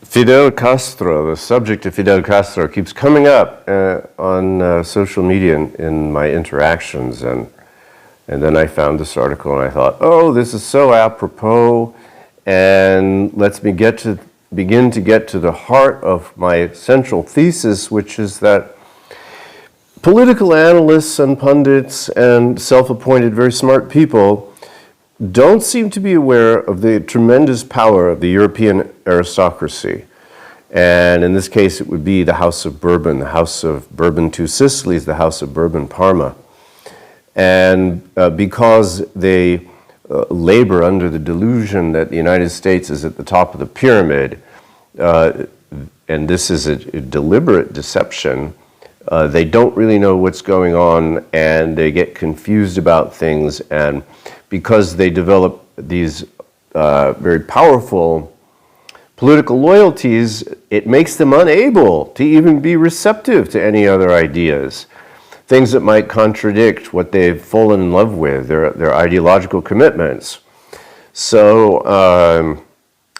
Fidel Castro, the subject of Fidel Castro keeps coming up on social media in my interactions, and then I found this article and I thought, oh, this is so apropos, and lets me begin to get to the heart of my central thesis, which is that political analysts and pundits and self-appointed very smart people don't seem to be aware of the tremendous power of the European aristocracy. And in this case, it would be the House of Bourbon, the House of Bourbon Two Sicilies, the House of Bourbon Parma. And because they labor under the delusion that the United States is at the top of the pyramid, and this is a deliberate deception, they don't really know what's going on, and they get confused about things, and because they develop these very powerful political loyalties, it makes them unable to even be receptive to any other ideas, things that might contradict what they've fallen in love with, their ideological commitments. So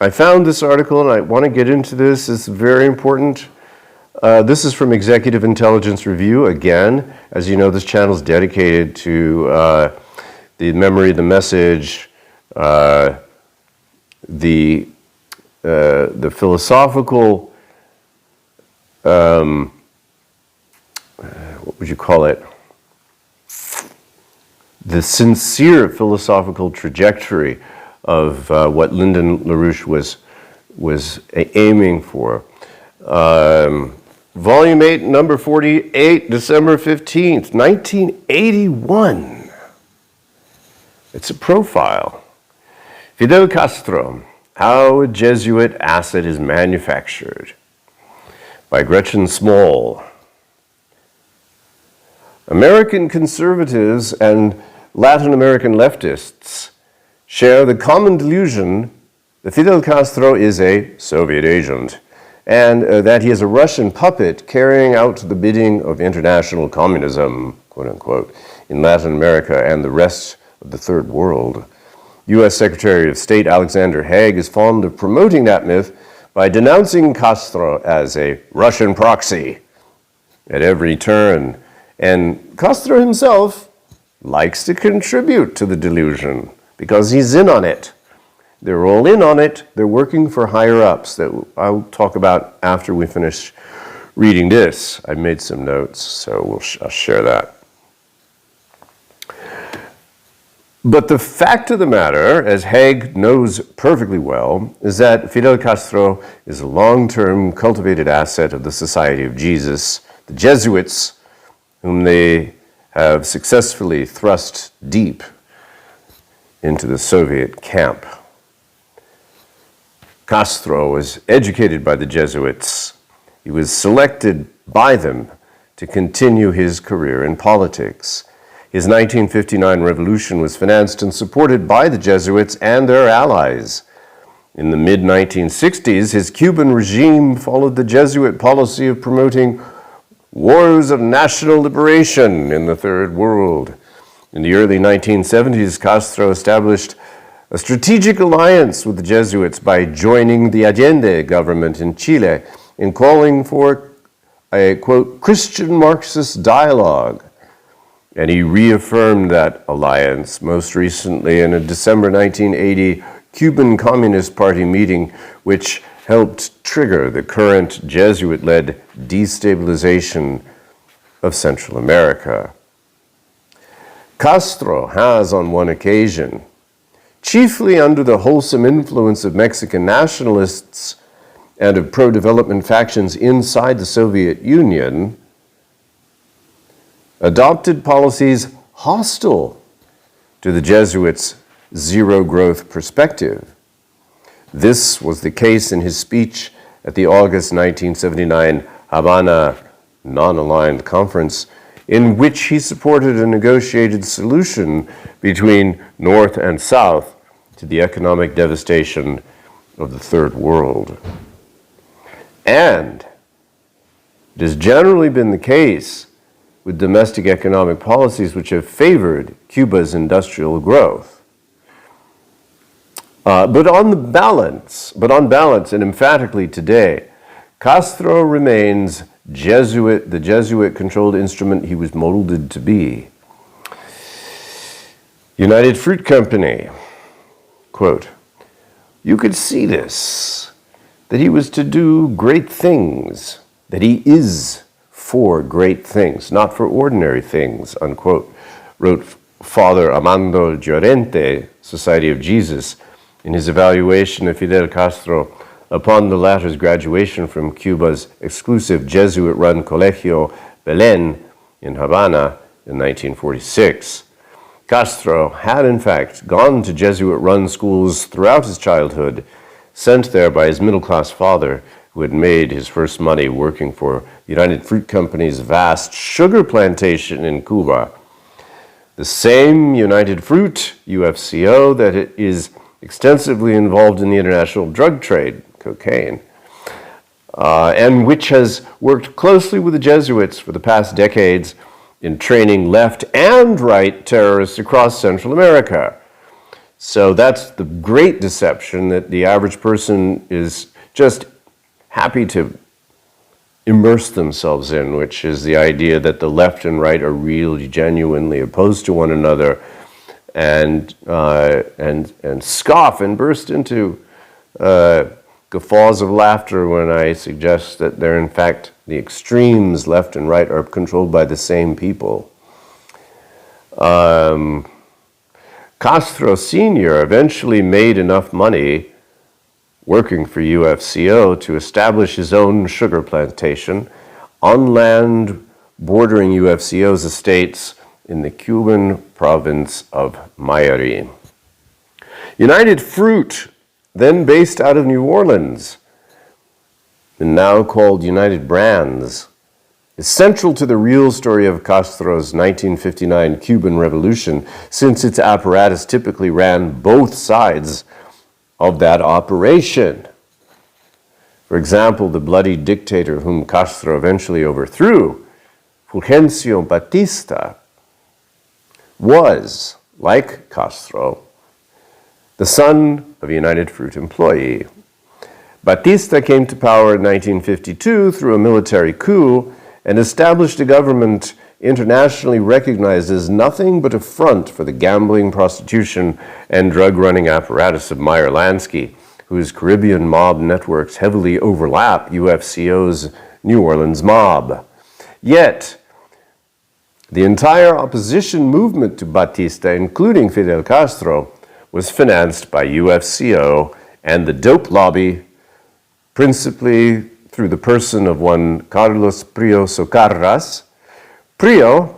I found this article, and I want to get into this. It's very important. This is from Executive Intelligence Review. Again, as you know, this channel is dedicated to the memory, the message, the philosophical, what would you call it? The sincere philosophical trajectory of what Lyndon LaRouche was aiming for. Volume 8, number 48, December 15th, 1981. It's a profile. Fidel Castro, How a Jesuit Asset is Manufactured, by Gretchen Small. American conservatives and Latin American leftists share the common delusion that Fidel Castro is a Soviet agent, and that he is a Russian puppet carrying out the bidding of international communism, quote unquote, in Latin America and the rest of the Third World. U.S. Secretary of State Alexander Haig is fond of promoting that myth by denouncing Castro as a Russian proxy at every turn. And Castro himself likes to contribute to the delusion because he's in on it. They're all in on it. They're working for higher-ups that I'll talk about after we finish reading this. I made some notes, so I'll share that. But the fact of the matter, as Haig knows perfectly well, is that Fidel Castro is a long-term cultivated asset of the Society of Jesus, the Jesuits, whom they have successfully thrust deep into the Soviet camp. Castro was educated by the Jesuits. He was selected by them to continue his career in politics. His 1959 revolution was financed and supported by the Jesuits and their allies. In the mid-1960s, his Cuban regime followed the Jesuit policy of promoting wars of national liberation in the Third World. In the early 1970s, Castro established a strategic alliance with the Jesuits by joining the Allende government in Chile in calling for a, quote, Christian Marxist dialogue. And he reaffirmed that alliance most recently in a December 1980 Cuban Communist Party meeting, which helped trigger the current Jesuit-led destabilization of Central America. Castro has, on one occasion, chiefly under the wholesome influence of Mexican nationalists and of pro-development factions inside the Soviet Union, adopted policies hostile to the Jesuits' zero-growth perspective. This was the case in his speech at the August 1979 Havana Non-Aligned Conference, in which he supported a negotiated solution between North and South to the economic devastation of the Third World. And it has generally been the case with domestic economic policies which have favored Cuba's industrial growth. But on balance, and emphatically today, Castro remains the Jesuit-controlled instrument he was molded to be. United Fruit Company, quote, "You could see this, that he was to do great things, that he is for great things, not for ordinary things," unquote, wrote Father Armando Llorente, Society of Jesus, in his evaluation of Fidel Castro upon the latter's graduation from Cuba's exclusive Jesuit-run Colegio Belén in Havana in 1946. Castro had, in fact, gone to Jesuit-run schools throughout his childhood, sent there by his middle-class father, who had made his first money working for the United Fruit Company's vast sugar plantation in Cuba. The same United Fruit, UFCO, that is extensively involved in the international drug trade, cocaine, and which has worked closely with the Jesuits for the past decades in training left and right terrorists across Central America. So that's the great deception that the average person is just happy to immerse themselves in, which is the idea that the left and right are really genuinely opposed to one another, and scoff and burst into guffaws of laughter when I suggest that they're in fact the extremes, left and right, are controlled by the same people. Castro Sr. eventually made enough money working for UFCO to establish his own sugar plantation on land bordering UFCO's estates in the Cuban province of Nayarit. United Fruit, then based out of New Orleans, and now called United Brands, is central to the real story of Castro's 1959 Cuban Revolution, since its apparatus typically ran both sides of that operation. For example, the bloody dictator whom Castro eventually overthrew, Fulgencio Batista, was, like Castro, the son of a United Fruit employee. Batista came to power in 1952 through a military coup and established a government internationally recognized as nothing but a front for the gambling, prostitution, and drug-running apparatus of Meyer Lansky, whose Caribbean mob networks heavily overlap UFCO's New Orleans mob. Yet, the entire opposition movement to Batista, including Fidel Castro, was financed by UFCO and the dope lobby, principally through the person of one Carlos Prio Socarras. Prio,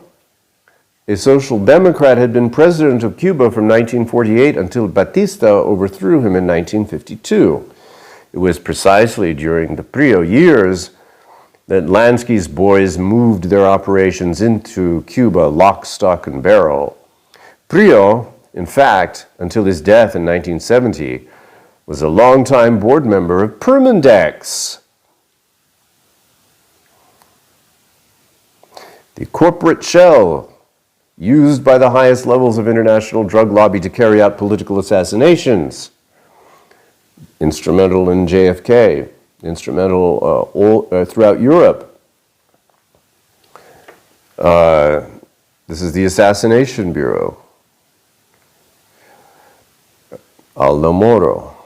a social democrat, had been president of Cuba from 1948 until Batista overthrew him in 1952. It was precisely during the Prio years that Lansky's boys moved their operations into Cuba lock, stock, and barrel. Prio, in fact, until his death in 1970, was a longtime board member of Permindex, the corporate shell used by the highest levels of international drug lobby to carry out political assassinations. Instrumental in JFK, instrumental throughout Europe. This is the Assassination Bureau. Aldo Moro.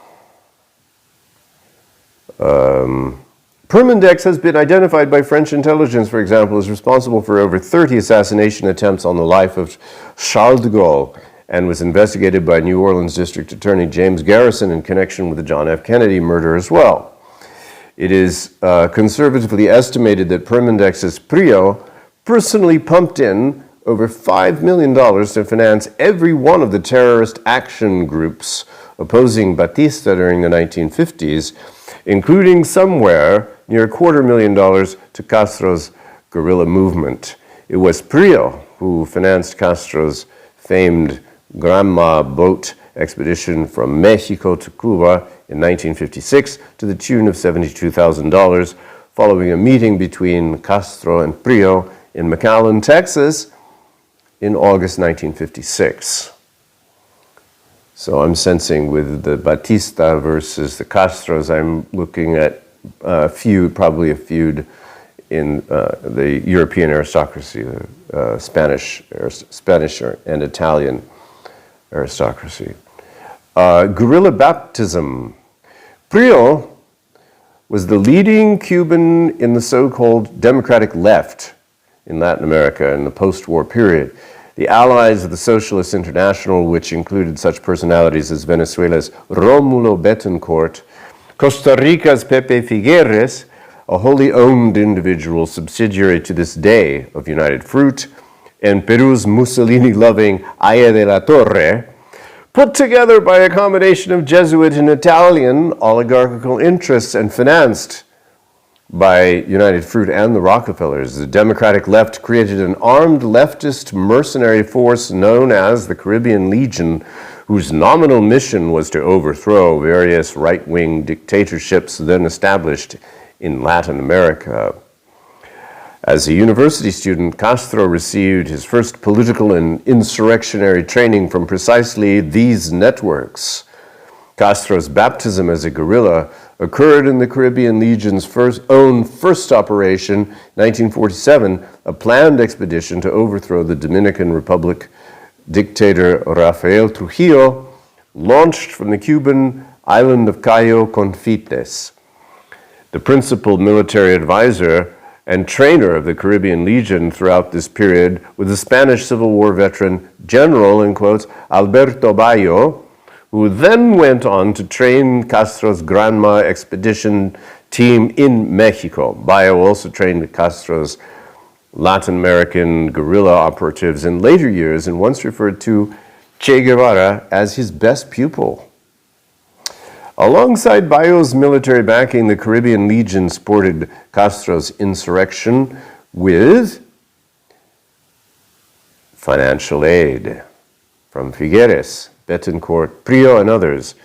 Permindex has been identified by French intelligence, for example, as responsible for over 30 assassination attempts on the life of Charles de Gaulle, and was investigated by New Orleans District Attorney James Garrison in connection with the John F. Kennedy murder as well. It is conservatively estimated that Permindex's Prio personally pumped in over $5 million to finance every one of the terrorist action groups opposing Batista during the 1950s, including somewhere near $250,000 to Castro's guerrilla movement. It was Prio who financed Castro's famed Granma boat expedition from Mexico to Cuba in 1956 to the tune of $72,000, following a meeting between Castro and Prio in McAllen, Texas, in August 1956. So I'm sensing with the Batista versus the Castros, I'm looking at probably a feud in the European aristocracy, the Spanish and Italian aristocracy. Guerrilla baptism. Prio was the leading Cuban in the so-called democratic left in Latin America in the post-war period. The allies of the Socialist International, which included such personalities as Venezuela's Rómulo Betancourt, Costa Rica's Pepe Figueres, a wholly owned individual subsidiary to this day of United Fruit, and Peru's Mussolini-loving Aya de la Torre, put together by a combination of Jesuit and Italian oligarchical interests and financed by United Fruit and the Rockefellers. The Democratic left created an armed leftist mercenary force known as the Caribbean Legion, whose nominal mission was to overthrow various right-wing dictatorships then established in Latin America. As a university student, Castro received his first political and insurrectionary training from precisely these networks. Castro's baptism as a guerrilla occurred in the Caribbean Legion's first operation, 1947, a planned expedition to overthrow the Dominican Republic dictator Rafael Trujillo, launched from the Cuban island of Cayo Confites. The principal military advisor and trainer of the Caribbean Legion throughout this period was the Spanish Civil War veteran general, in quotes, Alberto Bayo, who then went on to train Castro's Granma expedition team in Mexico. Bayo also trained Castro's Latin American guerrilla operatives in later years and once referred to Che Guevara as his best pupil. Alongside Bayo's military backing, the Caribbean Legion supported Castro's insurrection with financial aid from Figueres, Betancourt, Prio, and others.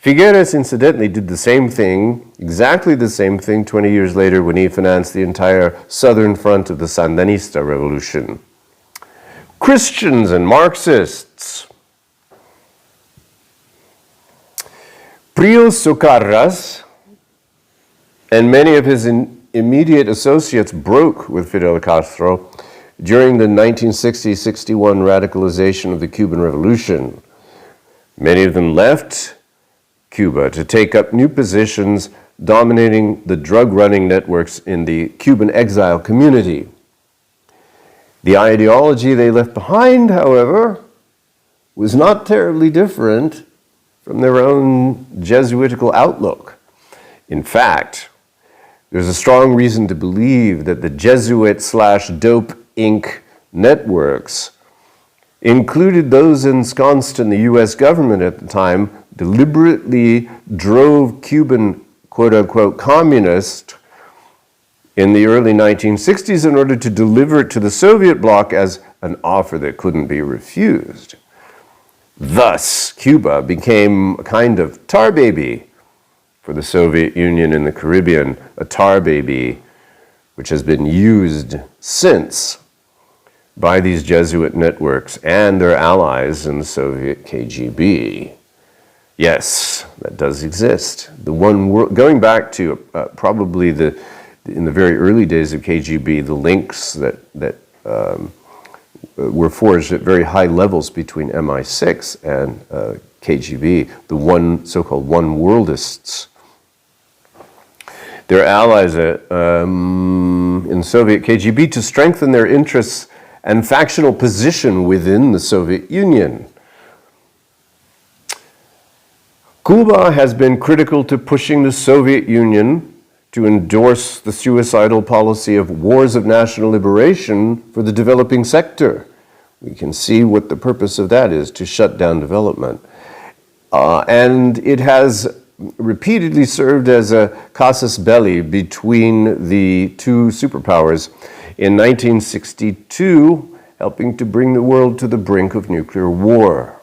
Figueres, incidentally, did the same thing, exactly the same thing 20 years later when he financed the entire southern front of the Sandinista revolution. Christians and Marxists. Prio Socarras and many of his immediate associates broke with Fidel Castro during the 1960-61 radicalization of the Cuban Revolution. Many of them left Cuba to take up new positions dominating the drug-running networks in the Cuban exile community. The ideology they left behind, however, was not terribly different from their own Jesuitical outlook. In fact, there's a strong reason to believe that the Jesuit/Dope Inc. networks included those ensconced in the U.S. government at the time, deliberately drove Cuban quote-unquote communists in the early 1960s in order to deliver it to the Soviet bloc as an offer that couldn't be refused. Thus, Cuba became a kind of tar baby for the Soviet Union in the Caribbean, a tar baby which has been used since by these Jesuit networks and their allies in the Soviet KGB. Yes, that does exist. The one world, going back to probably in the very early days of KGB, the links that were forged at very high levels between MI6 and KGB, the so-called one worldists. Their allies in Soviet KGB to strengthen their interests and factional position within the Soviet Union. Cuba has been critical to pushing the Soviet Union to endorse the suicidal policy of wars of national liberation for the developing sector. We can see what the purpose of that is, to shut down development. And it has repeatedly served as a casus belli between the two superpowers. In 1962, helping to bring the world to the brink of nuclear war.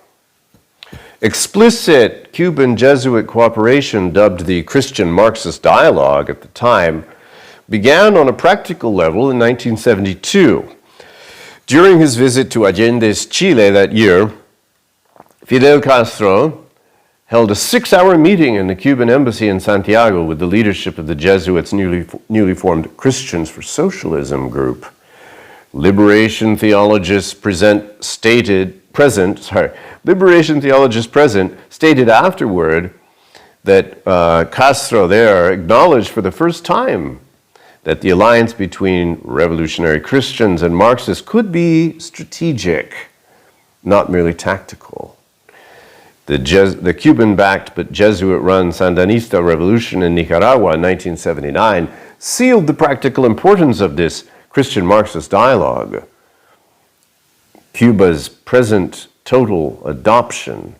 Explicit Cuban Jesuit cooperation, dubbed the Christian Marxist Dialogue at the time, began on a practical level in 1972. During his visit to Allende's Chile that year, Fidel Castro held a 6-hour meeting in the Cuban embassy in Santiago with the leadership of the Jesuits' newly formed Christians for Socialism group. Liberation theologists present stated afterward that Castro there acknowledged for the first time that the alliance between revolutionary Christians and Marxists could be strategic, not merely tactical. The Cuban-backed but Jesuit-run Sandinista revolution in Nicaragua in 1979 sealed the practical importance of this Christian-Marxist dialogue. Cuba's present total adoption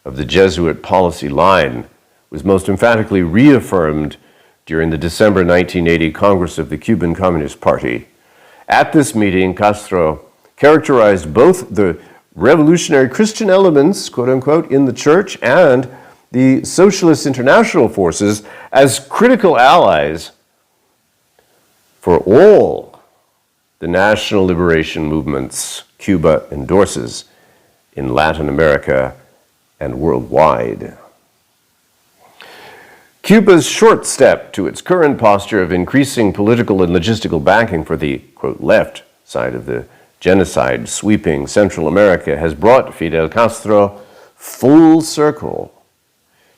of the Jesuit policy line was most emphatically reaffirmed during the December 1980 Congress of the Cuban Communist Party. At this meeting, Castro characterized both the revolutionary Christian elements, quote unquote, in the church and the socialist international forces as critical allies for all the national liberation movements Cuba endorses in Latin America and worldwide. Cuba's short step to its current posture of increasing political and logistical backing for the, quote, left side of the genocide sweeping Central America has brought Fidel Castro full circle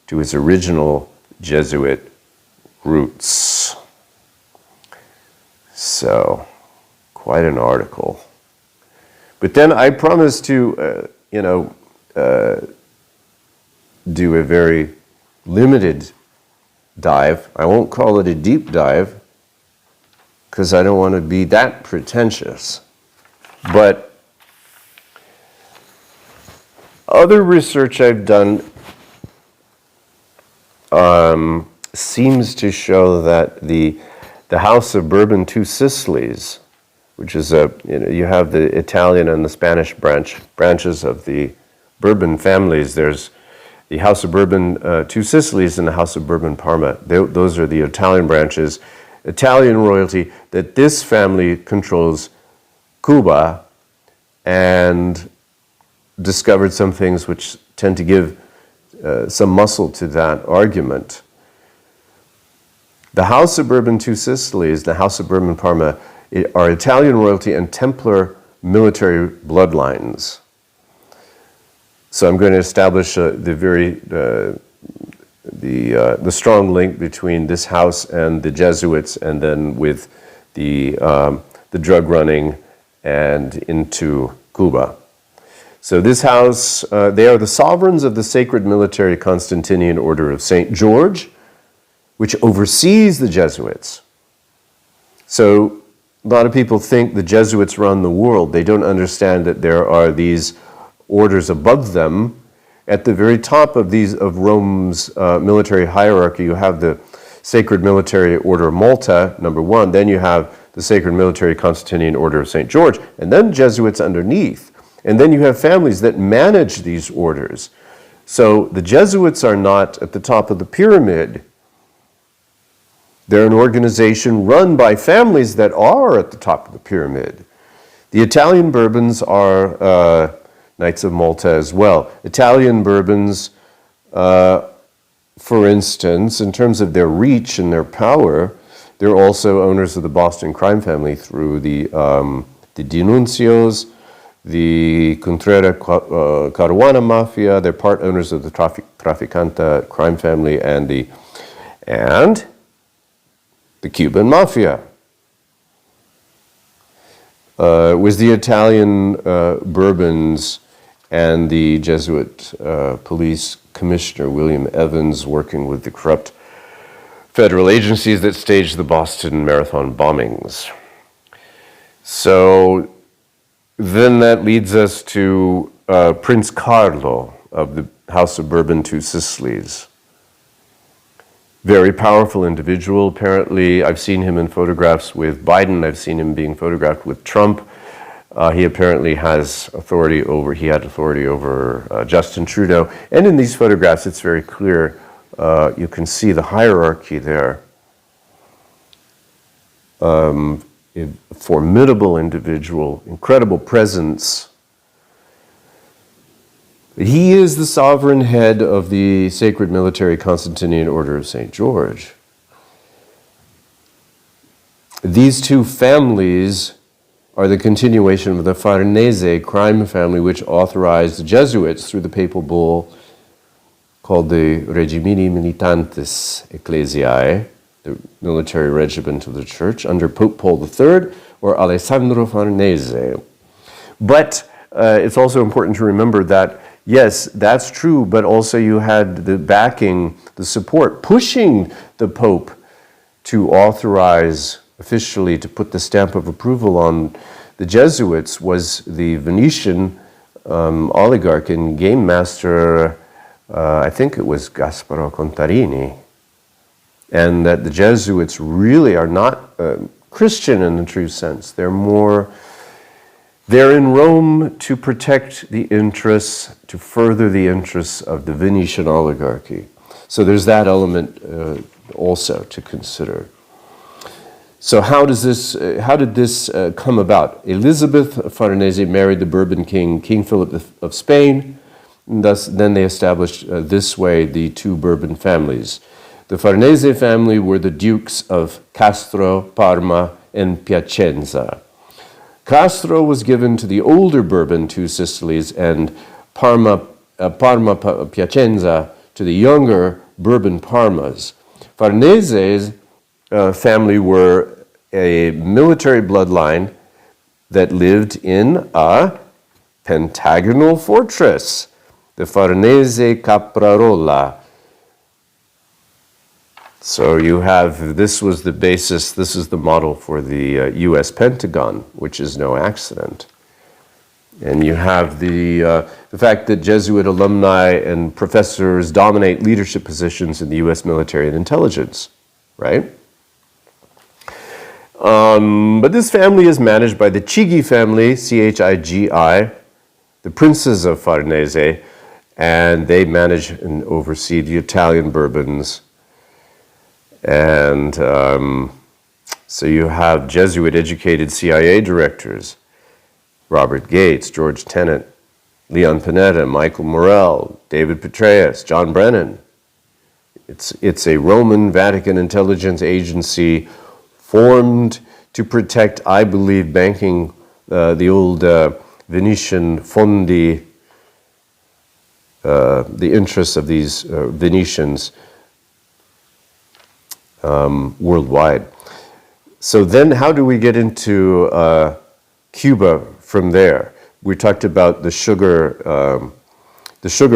to his original Jesuit roots. So, quite an article. But then I promised to, do a very limited dive. I won't call it a deep dive because I don't want to be that pretentious. But other research I've done seems to show that the House of Bourbon Two Sicilies, which is you have the Italian and the Spanish branches of the Bourbon families. There's the House of Bourbon Two Sicilies and the House of Bourbon Parma. Those are the Italian branches. Italian royalty, that this family controls Cuba and discovered some things which tend to give some muscle to that argument. The House of Bourbon Two Sicilies, the House of Bourbon Parma, are Italian royalty and Templar military bloodlines. So I'm going to establish the strong link between this house and the Jesuits, and then with the drug running and into Cuba. So this house, they are the sovereigns of the sacred military Constantinian Order of St. George, which oversees the Jesuits. So a lot of people think the Jesuits run the world. They don't understand that there are these orders above them. At the very top of Rome's military hierarchy, you have the Sacred Military Order of Malta, number one. Then you have the Sacred Military Constantinian Order of St. George, and then Jesuits underneath. And then you have families that manage these orders. So the Jesuits are not at the top of the pyramid. They're an organization run by families that are at the top of the pyramid. The Italian Bourbons are Knights of Malta as well. Italian Bourbons, for instance, in terms of their reach and their power, they're also owners of the Boston crime family through the Denuncios, the Contrera Caruana Mafia. They're part owners of the Traficanta crime family and the Cuban Mafia. Was the Italian Bourbons and the Jesuit police commissioner, William Evans, working with the corrupt federal agencies that staged the Boston Marathon bombings. So then that leads us to Prince Carlo of the House of Bourbon Two Sicilies. Very powerful individual. Apparently, I've seen him in photographs with Biden. I've seen him being photographed with Trump. He apparently has authority over, Justin Trudeau. And in these photographs, it's very clear. You can see the hierarchy there. A formidable individual, incredible presence. He is the sovereign head of the sacred military Constantinian Order of St. George. These two families are the continuation of the Farnese crime family, which authorized the Jesuits through the papal bull called the Regimini Militantes Ecclesiae, the military regiment of the church, under Pope Paul III or Alessandro Farnese. But it's also important to remember that, yes, that's true, but also you had the backing, the support, pushing the Pope to authorize officially, to put the stamp of approval on the Jesuits, was the Venetian oligarch and game master, I think it was Gasparo Contarini. And that the Jesuits really are not Christian in the true sense. They're in Rome to protect the interests, to further the interests of the Venetian oligarchy. So there's that element also to consider. So how did this come about? Elizabeth Farnese married the Bourbon king, King Philip of Spain, and then they established this way the two Bourbon families. The Farnese family were the dukes of Castro, Parma, and Piacenza. Castro was given to the older Bourbon Two Sicilies, and Parma Piacenza to the younger Bourbon Parmas. Farnese's family were a military bloodline that lived in a pentagonal fortress, the Farnese Caprarola. So you have, this was the basis, this is the model for the US Pentagon, which is no accident. And you have the fact that Jesuit alumni and professors dominate leadership positions in the US military and intelligence, right? But this family is managed by the Chigi family, C-H-I-G-I, the princes of Farnese, and they manage and oversee the Italian Bourbons. And so you have Jesuit-educated CIA directors, Robert Gates, George Tenet, Leon Panetta, Michael Morell, David Petraeus, John Brennan. It's a Roman Vatican intelligence agency formed to protect, I believe, banking, the old Venetian fondi, the interests of these Venetians worldwide. So then how do we get into Cuba from there? We talked about the sugar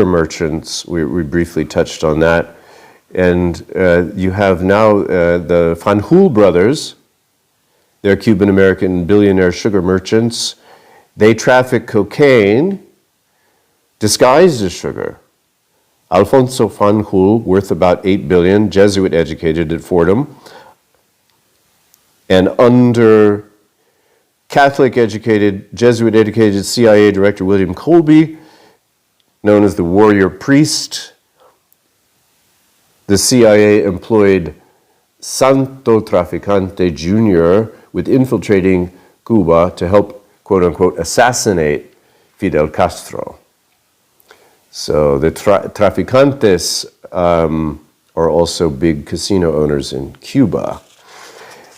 merchants. We briefly touched on that. And you have now the Fanjul brothers. They're Cuban-American billionaire sugar merchants. They traffic cocaine disguised as sugar. Alfonso Fanjul, worth about $8 billion, Jesuit-educated at Fordham. And under Catholic-educated, Jesuit-educated CIA Director William Colby, known as the warrior priest, the CIA employed Santo Traficante Jr. with infiltrating Cuba to help, quote-unquote, assassinate Fidel Castro. So the Traficantes are also big casino owners in Cuba.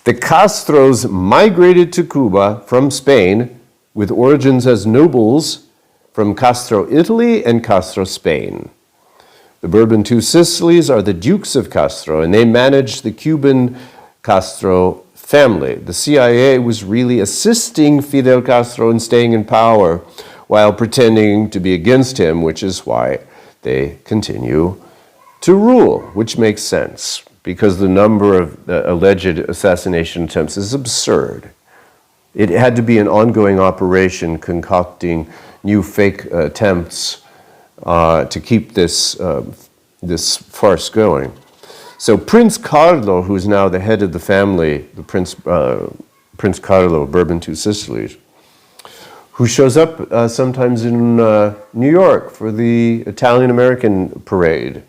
The Castros migrated to Cuba from Spain with origins as nobles from Castro, Italy and Castro, Spain. The Bourbon Two Sicilies are the Dukes of Castro, and they managed the Cuban Castro family. The CIA was really assisting Fidel Castro in staying in power while pretending to be against him, which is why they continue to rule, which makes sense, because the number of alleged assassination attempts is absurd. It had to be an ongoing operation concocting new fake attempts to keep this farce going. So Prince Carlo, who's now the head of the family, the Prince Carlo of Bourbon Two Sicilies, who shows up sometimes in New York for the Italian-American parade.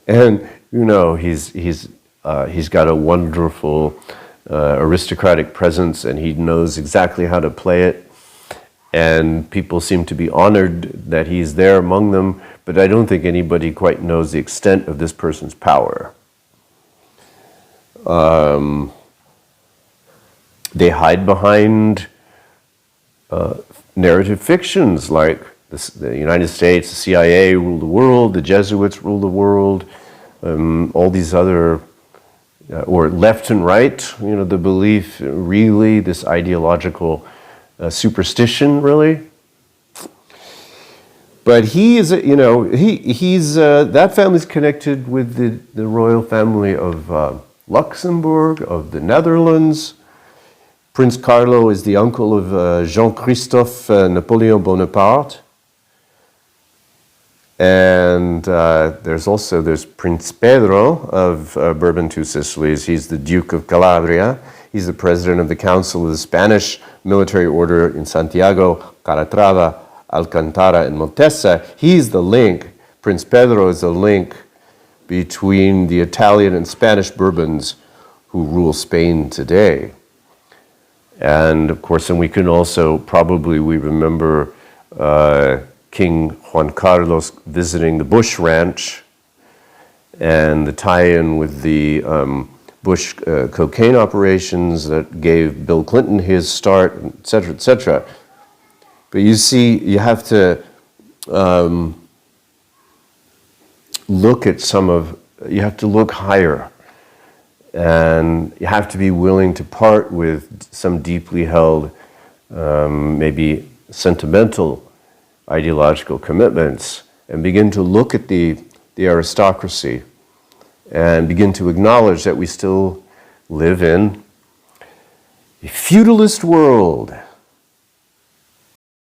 And, you know, he's got a wonderful aristocratic presence, and he knows exactly how to play it. and people seem to be honored that he's there among them, but I don't think anybody quite knows the extent of this person's power. They hide behind narrative fictions like the United States, the CIA rule the world, the Jesuits rule the world, all these other, or left and right, the belief, really, this ideological superstition, really. But he is, he's that family's connected with the royal family of Luxembourg, of the Netherlands. Prince Carlo is the uncle of Jean-Christophe Napoleon Bonaparte. And there's Prince Pedro of Bourbon Two Sicilies. He's the Duke of Calabria. He's the president of the Council of the Spanish Military Order in Santiago, Calatrava, Alcantara, and Montesa. He's the link. Prince Pedro is the link between the Italian and Spanish Bourbons who rule Spain today. And of course, and we can also, probably we remember King Juan Carlos visiting the Bush Ranch and the tie-in with the Bush cocaine operations that gave Bill Clinton his start, et cetera, et cetera. But you see, you have to look at you have to look higher. And you have to be willing to part with some deeply held, maybe sentimental ideological commitments and begin to look at the aristocracy and begin to acknowledge that we still live in a feudalist world.